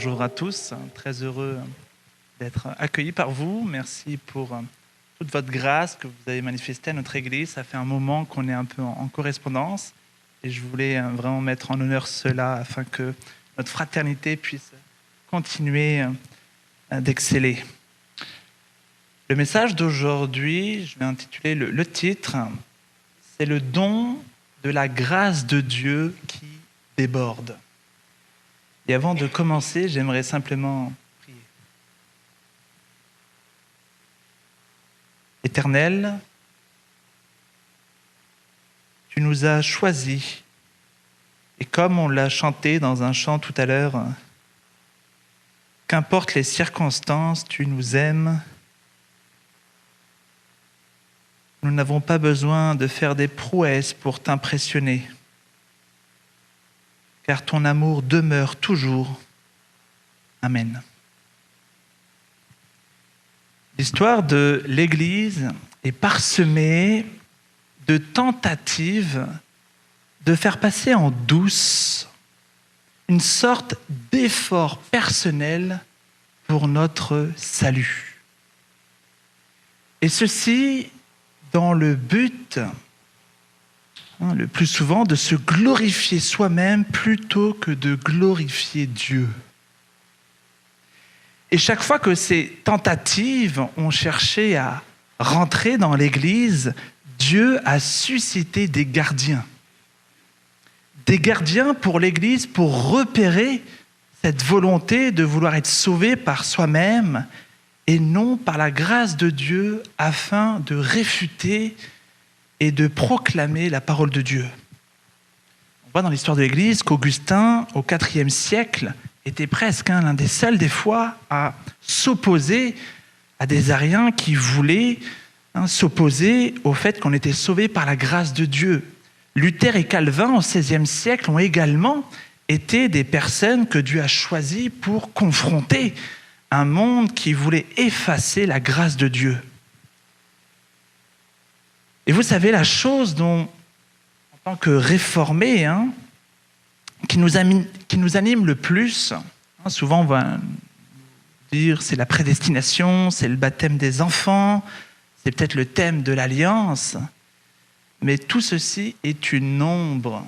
bonjour à tous. Très heureux d'être accueilli par vous. Merci pour toute votre grâce que vous avez manifestée à notre Église. Ça fait un moment qu'on est un peu en correspondance et je voulais vraiment mettre en honneur cela afin que notre fraternité puisse continuer d'exceller. Le message d'aujourd'hui, je vais intituler le titre, c'est le don de la grâce de Dieu qui déborde. Et avant de commencer, j'aimerais simplement prier. Éternel, tu nous as choisis. Et comme on l'a chanté dans un chant tout à l'heure, qu'importe les circonstances, tu nous aimes. Nous n'avons pas besoin de faire des prouesses pour t'impressionner, car ton amour demeure toujours. Amen. L'histoire de l'Église est parsemée de tentatives de faire passer en douce une sorte d'effort personnel pour notre salut. Et ceci dans le but, le plus souvent, de se glorifier soi-même plutôt que de glorifier Dieu. Et chaque fois que ces tentatives ont cherché à rentrer dans l'Église, Dieu a suscité des gardiens. Des gardiens pour l'Église pour repérer cette volonté de vouloir être sauvé par soi-même et non par la grâce de Dieu afin de réfuter et de proclamer la parole de Dieu. On voit dans l'histoire de l'Église qu'Augustin, au IVe siècle, était presque l'un des seuls des fois à s'opposer à des ariens qui voulaient s'opposer au fait qu'on était sauvé par la grâce de Dieu. Luther et Calvin, au XVIe siècle, ont également été des personnes que Dieu a choisies pour confronter un monde qui voulait effacer la grâce de Dieu. Et vous savez, la chose dont, en tant que réformés, qui nous anime le plus, souvent on va dire c'est la prédestination, c'est le baptême des enfants, c'est peut-être le thème de l'Alliance, mais tout ceci est une ombre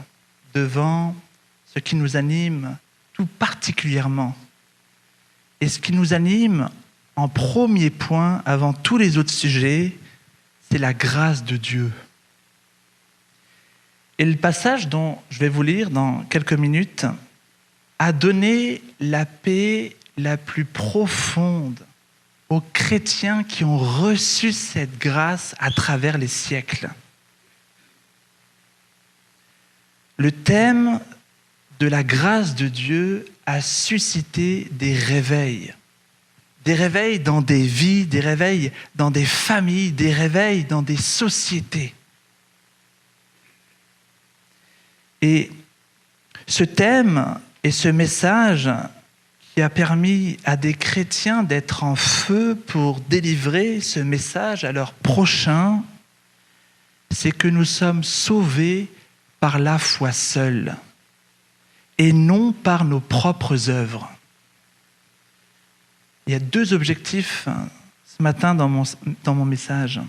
devant ce qui nous anime tout particulièrement. Et ce qui nous anime en premier point, avant tous les autres sujets, c'est la grâce de Dieu. Et le passage dont je vais vous lire dans quelques minutes a donné la paix la plus profonde aux chrétiens qui ont reçu cette grâce à travers les siècles. Le thème de la grâce de Dieu a suscité des réveils dans des vies, des réveils dans des familles, des réveils dans des sociétés. Et ce thème et ce message qui a permis à des chrétiens d'être en feu pour délivrer ce message à leurs prochains, c'est que nous sommes sauvés par la foi seule et non par nos propres œuvres. Il y a deux objectifs ce matin dans mon message.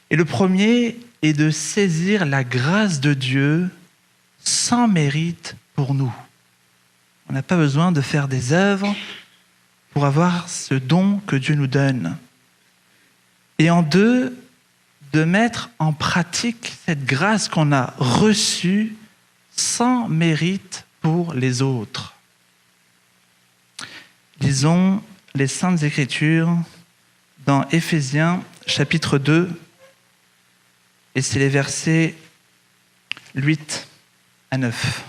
Et le premier est de saisir la grâce de Dieu sans mérite pour nous. On n'a pas besoin de faire des œuvres pour avoir ce don que Dieu nous donne. Et en deux, de mettre en pratique cette grâce qu'on a reçue sans mérite pour les autres. Lisons les Saintes Écritures dans Éphésiens chapitre 2, et c'est les versets 8 à 9.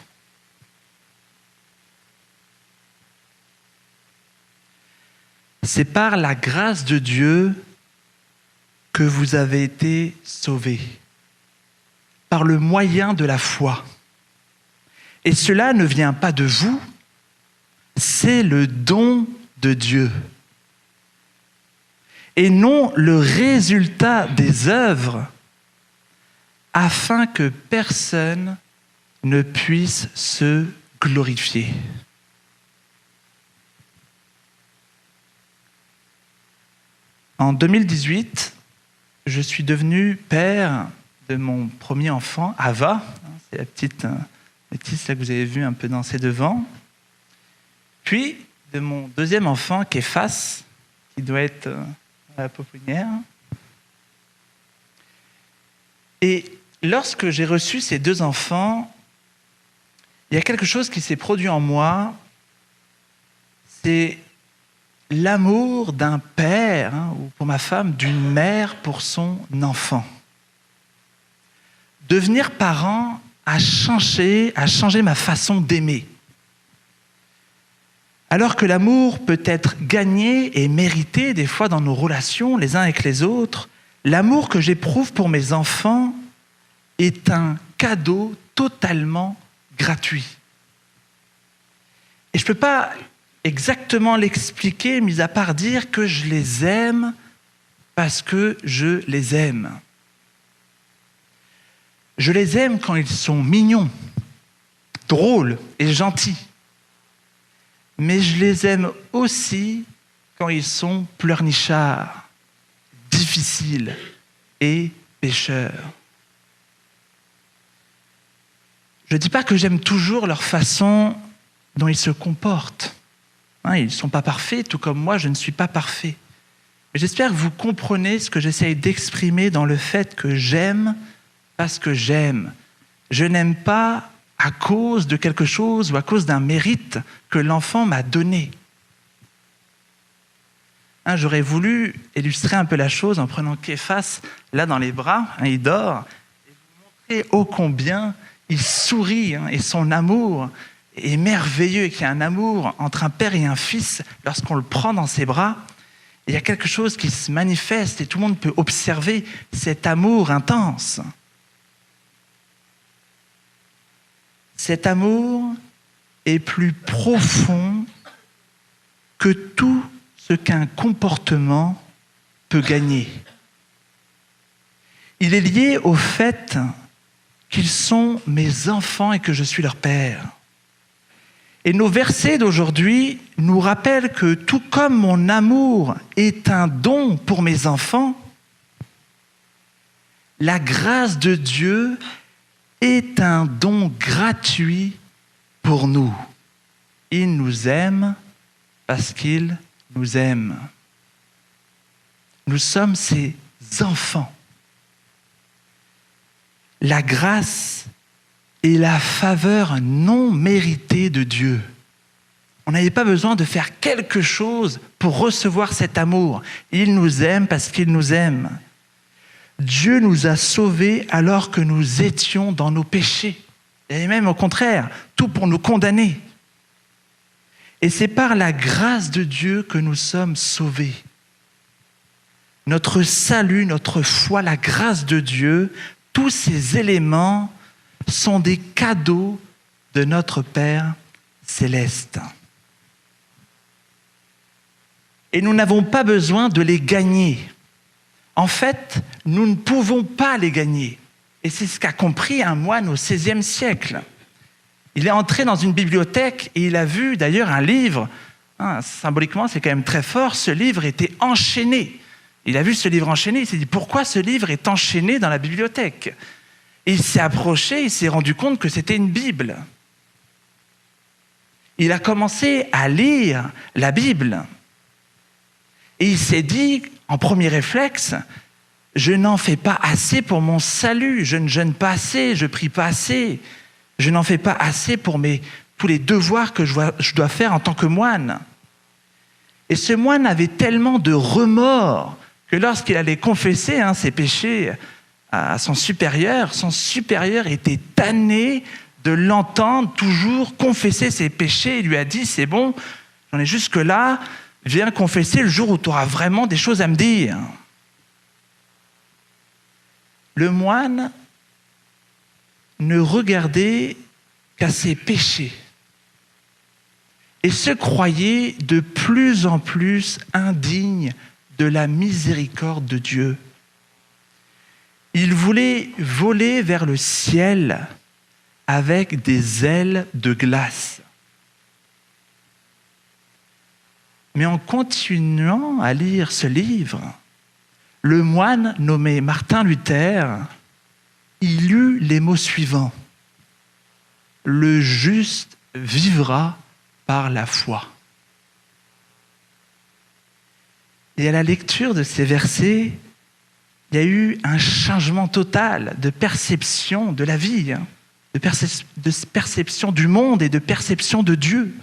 C'est par la grâce de Dieu que vous avez été sauvés, par le moyen de la foi. Et cela ne vient pas de vous, c'est le don de Dieu. Et non le résultat des œuvres, afin que personne ne puisse se glorifier. En 2018, je suis devenu père de mon premier enfant, Ava. C'est la petite métisse là que vous avez vue un peu danser devant. Puis de mon deuxième enfant, Képhas, qui doit être à la pouponnière. Et lorsque j'ai reçu ces deux enfants, il y a quelque chose qui s'est produit en moi. C'est l'amour d'un père, ou pour ma femme, d'une mère pour son enfant. Devenir parent a changé ma façon d'aimer. Alors que l'amour peut être gagné et mérité des fois dans nos relations les uns avec les autres, l'amour que j'éprouve pour mes enfants est un cadeau totalement gratuit. Et je ne peux pas exactement l'expliquer, mis à part dire que je les aime parce que je les aime. Je les aime quand ils sont mignons, drôles et gentils. Mais je les aime aussi quand ils sont pleurnichards, difficiles et pécheurs. Je ne dis pas que j'aime toujours leur façon dont ils se comportent. Ils ne sont pas parfaits, tout comme moi, je ne suis pas parfait. Mais j'espère que vous comprenez ce que j'essaye d'exprimer dans le fait que j'aime parce que j'aime. Je n'aime pas à cause de quelque chose ou à cause d'un mérite que l'enfant m'a donné. J'aurais voulu illustrer un peu la chose en prenant Képhas là dans les bras, il dort, et vous montrer ô combien il sourit et son amour est merveilleux et qu'il y a un amour entre un père et un fils lorsqu'on le prend dans ses bras. Il y a quelque chose qui se manifeste et tout le monde peut observer cet amour intense. Cet amour est plus profond que tout ce qu'un comportement peut gagner. Il est lié au fait qu'ils sont mes enfants et que je suis leur père. Et nos versets d'aujourd'hui nous rappellent que tout comme mon amour est un don pour mes enfants, la grâce de Dieu est un don gratuit pour nous. Il nous aime parce qu'il nous aime. Nous sommes ses enfants. La grâce et la faveur non méritée de Dieu. On n'avait pas besoin de faire quelque chose pour recevoir cet amour. Il nous aime parce qu'il nous aime. Dieu nous a sauvés alors que nous étions dans nos péchés. Et même au contraire, tout pour nous condamner. Et c'est par la grâce de Dieu que nous sommes sauvés. Notre salut, notre foi, la grâce de Dieu, tous ces éléments sont des cadeaux de notre Père céleste. Et nous n'avons pas besoin de les gagner. En fait, nous ne pouvons pas les gagner. Et c'est ce qu'a compris un moine au XVIe siècle. Il est entré dans une bibliothèque et il a vu d'ailleurs un livre. Symboliquement, c'est quand même très fort. Ce livre était enchaîné. Il a vu ce livre enchaîné. Il s'est dit, pourquoi ce livre est enchaîné dans la bibliothèque ? Et il s'est approché, il s'est rendu compte que c'était une Bible. Il a commencé à lire la Bible. Et il s'est dit, en premier réflexe, je n'en fais pas assez pour mon salut, je ne jeûne pas assez, je prie pas assez, je n'en fais pas assez pour les devoirs que je dois faire en tant que moine. Et ce moine avait tellement de remords que lorsqu'il allait confesser ses péchés à son supérieur était tanné de l'entendre toujours confesser ses péchés. Il lui a dit, c'est bon, j'en ai jusque-là, viens confesser le jour où tu auras vraiment des choses à me dire. Le moine ne regardait qu'à ses péchés et se croyait de plus en plus indigne de la miséricorde de Dieu. Il voulait voler vers le ciel avec des ailes de glace. Mais en continuant à lire ce livre, le moine nommé Martin Luther, il eut les mots suivants: « Le juste vivra par la foi ». Et à la lecture de ces versets, il y a eu un changement total de perception de la vie, de perception du monde et de perception de Dieu.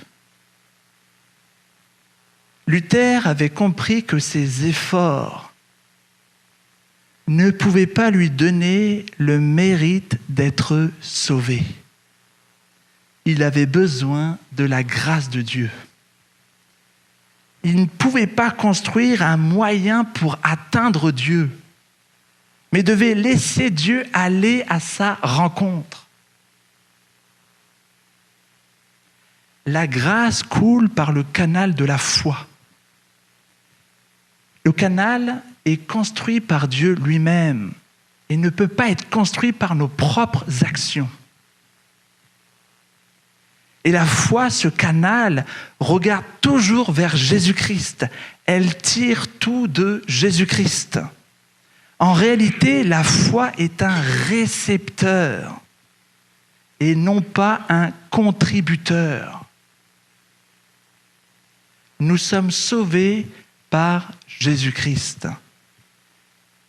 Luther avait compris que ses efforts ne pouvaient pas lui donner le mérite d'être sauvé. Il avait besoin de la grâce de Dieu. Il ne pouvait pas construire un moyen pour atteindre Dieu, mais devait laisser Dieu aller à sa rencontre. La grâce coule par le canal de la foi. Le canal est construit par Dieu lui-même et ne peut pas être construit par nos propres actions. Et la foi, ce canal, regarde toujours vers Jésus-Christ. Elle tire tout de Jésus-Christ. En réalité, la foi est un récepteur et non pas un contributeur. Nous sommes sauvés par Jésus-Christ.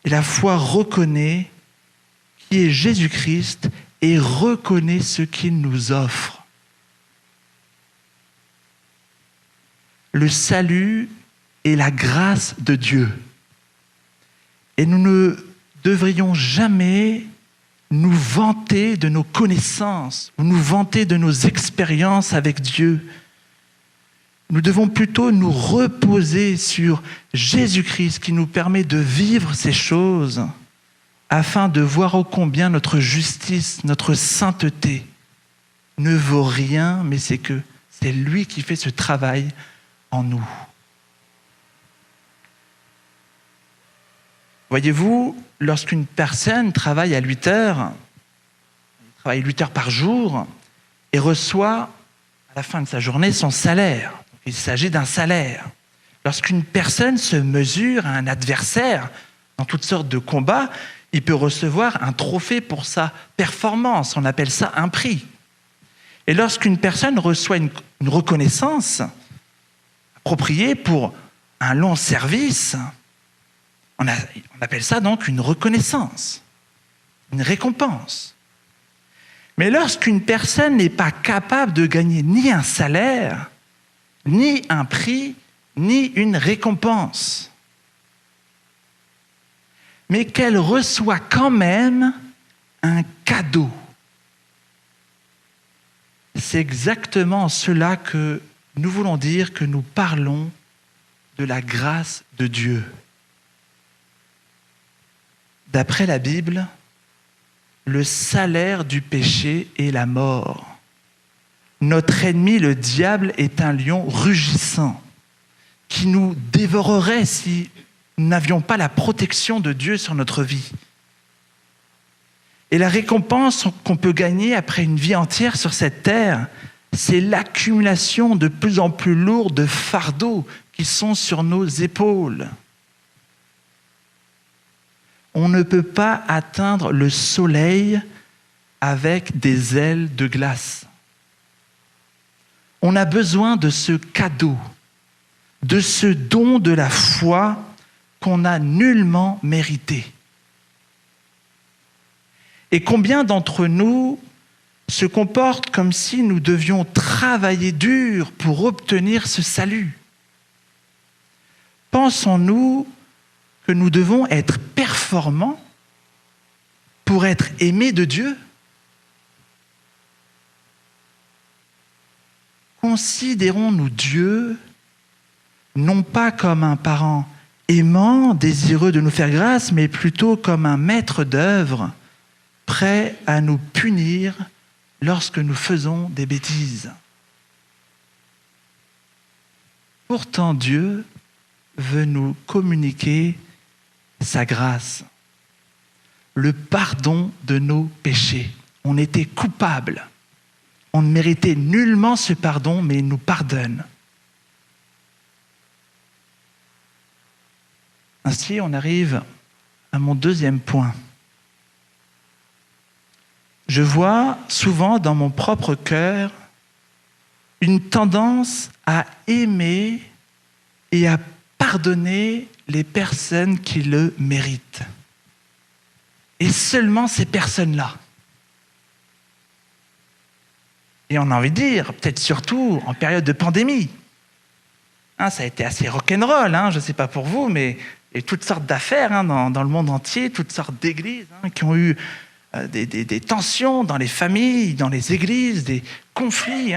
Et la foi reconnaît qui est Jésus-Christ et reconnaît ce qu'il nous offre. Le salut est la grâce de Dieu. Et nous ne devrions jamais nous vanter de nos connaissances ou nous vanter de nos expériences avec Dieu. Nous devons plutôt nous reposer sur Jésus-Christ qui nous permet de vivre ces choses afin de voir ô combien notre justice, notre sainteté ne vaut rien, mais c'est que c'est lui qui fait ce travail en nous. Voyez-vous, lorsqu'une personne travaille à 8 heures, il travaille 8 heures par jour et reçoit à la fin de sa journée son salaire. Il s'agit d'un salaire. Lorsqu'une personne se mesure à un adversaire dans toutes sortes de combats, il peut recevoir un trophée pour sa performance. On appelle ça un prix. Et lorsqu'une personne reçoit une reconnaissance appropriée pour un long service, on appelle ça donc une reconnaissance, une récompense. Mais lorsqu'une personne n'est pas capable de gagner ni un salaire, ni un prix, ni une récompense, mais qu'elle reçoit quand même un cadeau, c'est exactement cela que nous voulons dire que nous parlons de la grâce de Dieu. D'après la Bible, le salaire du péché est la mort. Notre ennemi, le diable, est un lion rugissant qui nous dévorerait si nous n'avions pas la protection de Dieu sur notre vie. Et la récompense qu'on peut gagner après une vie entière sur cette terre, c'est l'accumulation de plus en plus lourds de fardeaux qui sont sur nos épaules. On ne peut pas atteindre le soleil avec des ailes de glace. On a besoin de ce cadeau, de ce don de la foi qu'on n'a nullement mérité. Et combien d'entre nous se comportent comme si nous devions travailler dur pour obtenir ce salut? Pensons-nous que nous devons être performants pour être aimés de Dieu? Considérons-nous Dieu non pas comme un parent aimant, désireux de nous faire grâce, mais plutôt comme un maître d'œuvre, prêt à nous punir lorsque nous faisons des bêtises. Pourtant, Dieu veut nous communiquer sa grâce, le pardon de nos péchés. On était coupables. On ne méritait nullement ce pardon, mais il nous pardonne. Ainsi, on arrive à mon deuxième point. Je vois souvent dans mon propre cœur une tendance à aimer et à pardonner les personnes qui le méritent. Et seulement ces personnes-là. Et on a envie de dire, peut-être surtout en période de pandémie. Ça a été assez rock'n'roll, je ne sais pas pour vous, mais il y a toutes sortes d'affaires dans le monde entier, toutes sortes d'églises qui ont eu des tensions dans les familles, dans les églises, des conflits.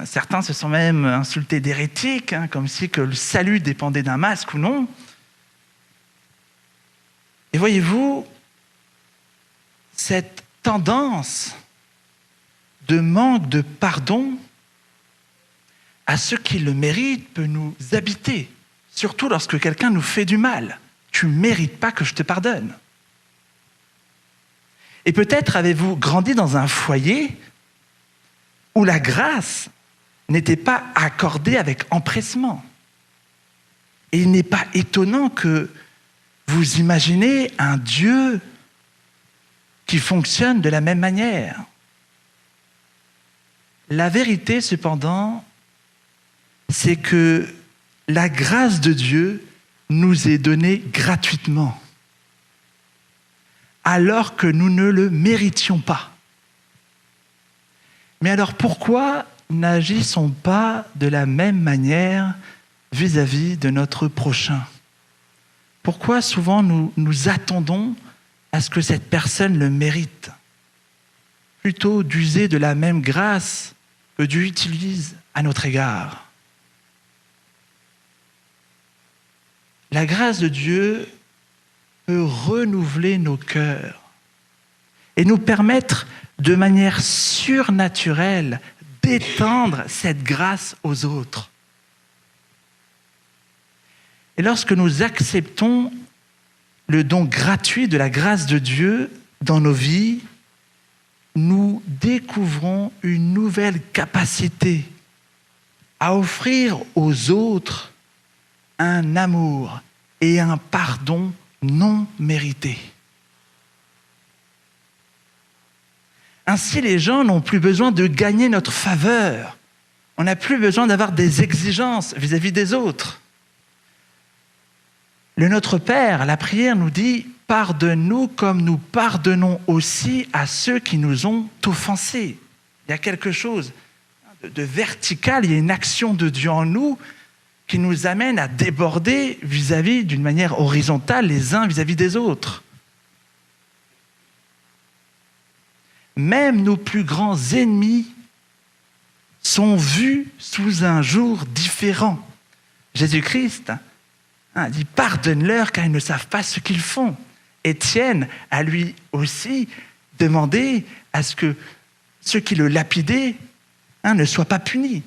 Certains se sont même insultés d'hérétiques, comme si que le salut dépendait d'un masque ou non. Et voyez-vous, cette tendance de manque de pardon à ceux qui le méritent peut nous habiter, surtout lorsque quelqu'un nous fait du mal. Tu ne mérites pas que je te pardonne. Et peut-être avez-vous grandi dans un foyer où la grâce n'était pas accordée avec empressement. Et il n'est pas étonnant que vous imaginez un Dieu qui fonctionne de la même manière. La vérité, cependant, c'est que la grâce de Dieu nous est donnée gratuitement, alors que nous ne le méritions pas. Mais alors pourquoi n'agissons pas de la même manière vis-à-vis de notre prochain ? Pourquoi souvent nous attendons à ce que cette personne le mérite, plutôt d'user de la même grâce que Dieu utilise à notre égard ? La grâce de Dieu peut renouveler nos cœurs et nous permettre de manière surnaturelle d'étendre cette grâce aux autres. Et lorsque nous acceptons le don gratuit de la grâce de Dieu dans nos vies, nous découvrons une nouvelle capacité à offrir aux autres un amour et un pardon non mérités. Ainsi, les gens n'ont plus besoin de gagner notre faveur. On n'a plus besoin d'avoir des exigences vis-à-vis des autres. Le Notre Père, la prière nous dit « Pardonne-nous comme nous pardonnons aussi à ceux qui nous ont offensés ». Il y a quelque chose de vertical, il y a une action de Dieu en nous qui nous amène à déborder vis-à-vis d'une manière horizontale les uns vis-à-vis des autres. Même nos plus grands ennemis sont vus sous un jour différent. Jésus-Christ dit « Pardonne-leur car ils ne savent pas ce qu'ils font ». Étienne a lui aussi demandé à ce que ceux qui le lapidaient ne soient pas punis.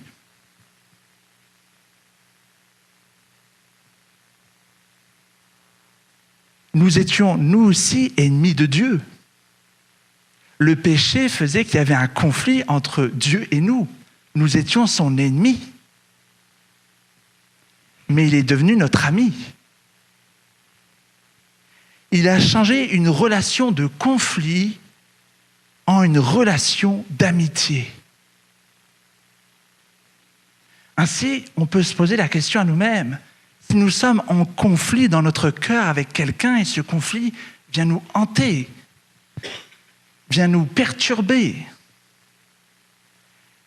Nous étions, nous aussi, ennemis de Dieu. Le péché faisait qu'il y avait un conflit entre Dieu et nous. Nous étions son ennemi. Mais il est devenu notre ami. Il a changé une relation de conflit en une relation d'amitié. Ainsi, on peut se poser la question à nous-mêmes. Si nous sommes en conflit dans notre cœur avec quelqu'un et ce conflit vient nous hanter, vient nous perturber,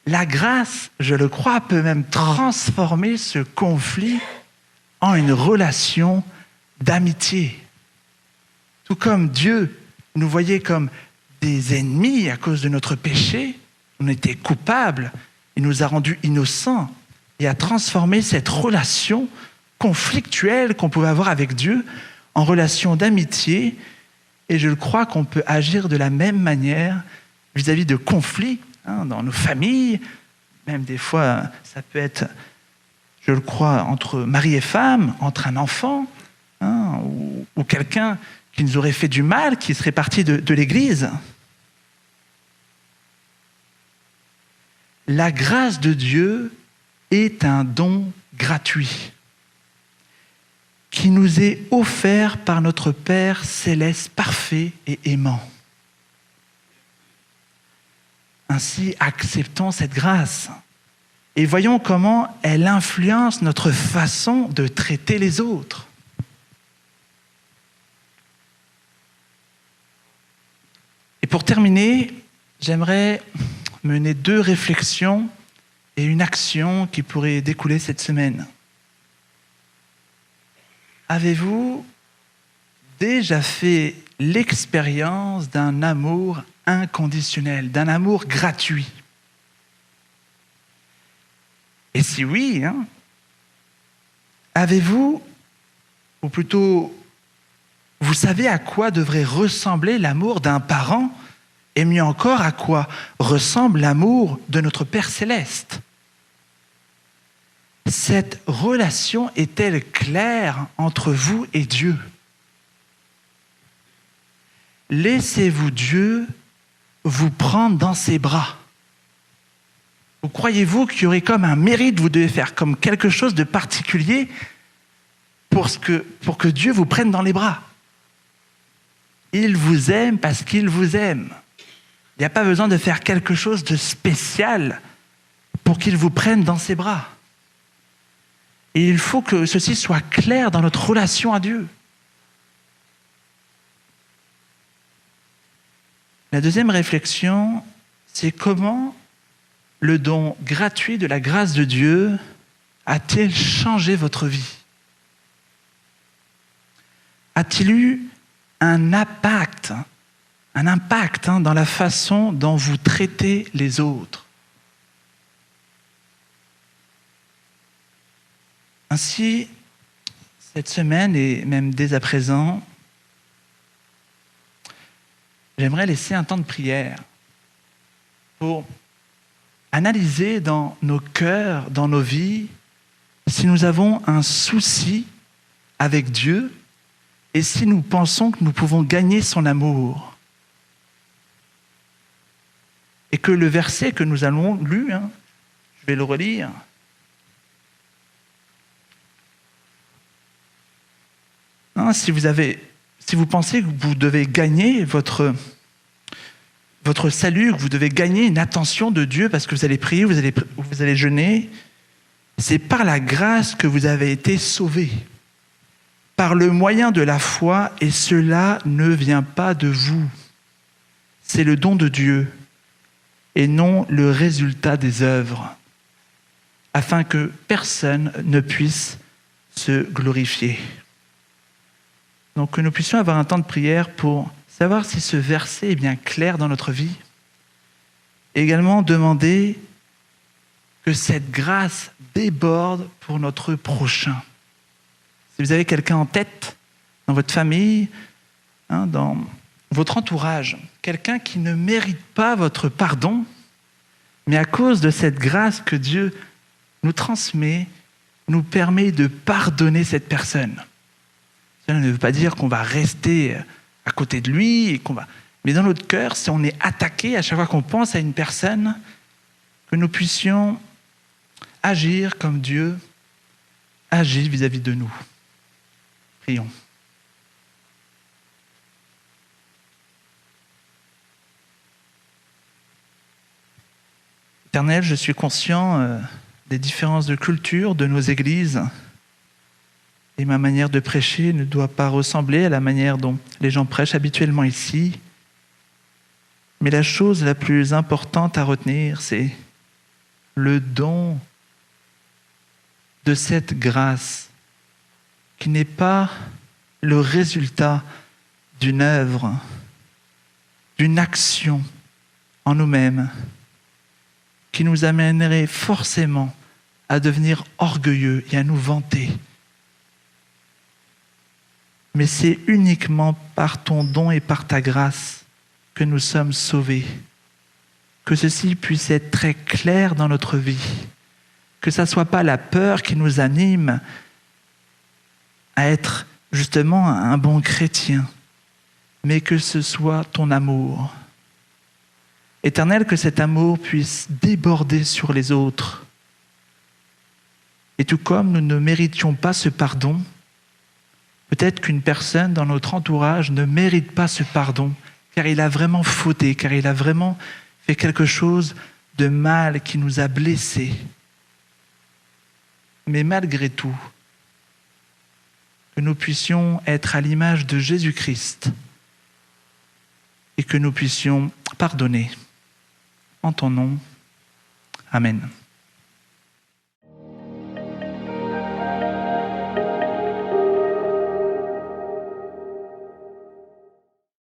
la grâce, je le crois, peut même transformer ce conflit en une relation d'amitié. Tout comme Dieu nous voyait comme des ennemis à cause de notre péché, on était coupables, il nous a rendus innocents et a transformé cette relation conflictuelle qu'on pouvait avoir avec Dieu en relation d'amitié. Et je crois qu'on peut agir de la même manière vis-à-vis de conflits dans nos familles. Même des fois, ça peut être, je le crois, entre mari et femme, entre un enfant, ou quelqu'un qui nous aurait fait du mal, qui serait parti de l'Église. La grâce de Dieu est un don gratuit qui nous est offert par notre Père céleste parfait et aimant. Ainsi, acceptons cette grâce et voyons comment elle influence notre façon de traiter les autres. Et pour terminer, j'aimerais mener 2 réflexions et une action qui pourrait découler cette semaine. Avez-vous déjà fait l'expérience d'un amour inconditionnel, d'un amour gratuit? Et si oui, avez-vous, ou plutôt, vous savez à quoi devrait ressembler l'amour d'un parent, et mieux encore, à quoi ressemble l'amour de notre Père céleste? Cette relation est-elle claire entre vous et Dieu? Laissez-vous Dieu vous prendre dans ses bras? Ou croyez-vous qu'il y aurait comme un mérite, vous devez faire comme quelque chose de particulier pour que Dieu vous prenne dans les bras? Il vous aime parce qu'il vous aime. Il n'y a pas besoin de faire quelque chose de spécial pour qu'il vous prenne dans ses bras. Et il faut que ceci soit clair dans notre relation à Dieu. La deuxième réflexion, c'est comment le don gratuit de la grâce de Dieu a-t-il changé votre vie? A-t-il eu un impact dans la façon dont vous traitez les autres? Ainsi, cette semaine et même dès à présent, j'aimerais laisser un temps de prière pour analyser dans nos cœurs, dans nos vies, si nous avons un souci avec Dieu et si nous pensons que nous pouvons gagner son amour. Et que le verset que nous allons lu, je vais le relire. Si vous pensez que vous devez gagner votre salut, que vous devez gagner une attention de Dieu parce que vous allez prier, vous allez jeûner, c'est par la grâce que vous avez été sauvés, par le moyen de la foi, et cela ne vient pas de vous. C'est le don de Dieu et non le résultat des œuvres, afin que personne ne puisse se glorifier. Donc que nous puissions avoir un temps de prière pour savoir si ce verset est bien clair dans notre vie. Et également demander que cette grâce déborde pour notre prochain. Si vous avez quelqu'un en tête, dans votre famille, dans votre entourage, quelqu'un qui ne mérite pas votre pardon, mais à cause de cette grâce que Dieu nous transmet, nous permet de pardonner cette personne. Cela ne veut pas dire qu'on va rester à côté de lui, mais dans notre cœur, si on est attaqué à chaque fois qu'on pense à une personne, que nous puissions agir comme Dieu agit vis-à-vis de nous. Prions. Éternel, je suis conscient des différences de culture de nos églises. Et ma manière de prêcher ne doit pas ressembler à la manière dont les gens prêchent habituellement ici. Mais la chose la plus importante à retenir, c'est le don de cette grâce qui n'est pas le résultat d'une œuvre, d'une action en nous-mêmes, qui nous amènerait forcément à devenir orgueilleux et à nous vanter. Mais c'est uniquement par ton don et par ta grâce que nous sommes sauvés. Que ceci puisse être très clair dans notre vie. Que ça ne soit pas la peur qui nous anime à être justement un bon chrétien, mais que ce soit ton amour. Éternel, que cet amour puisse déborder sur les autres. Et tout comme nous ne méritions pas ce pardon, Peut-être qu'une personne dans notre entourage ne mérite pas ce pardon, car il a vraiment fauté, car il a vraiment fait quelque chose de mal qui nous a blessés. Mais malgré tout, que nous puissions être à l'image de Jésus-Christ et que nous puissions pardonner. En ton nom, Amen.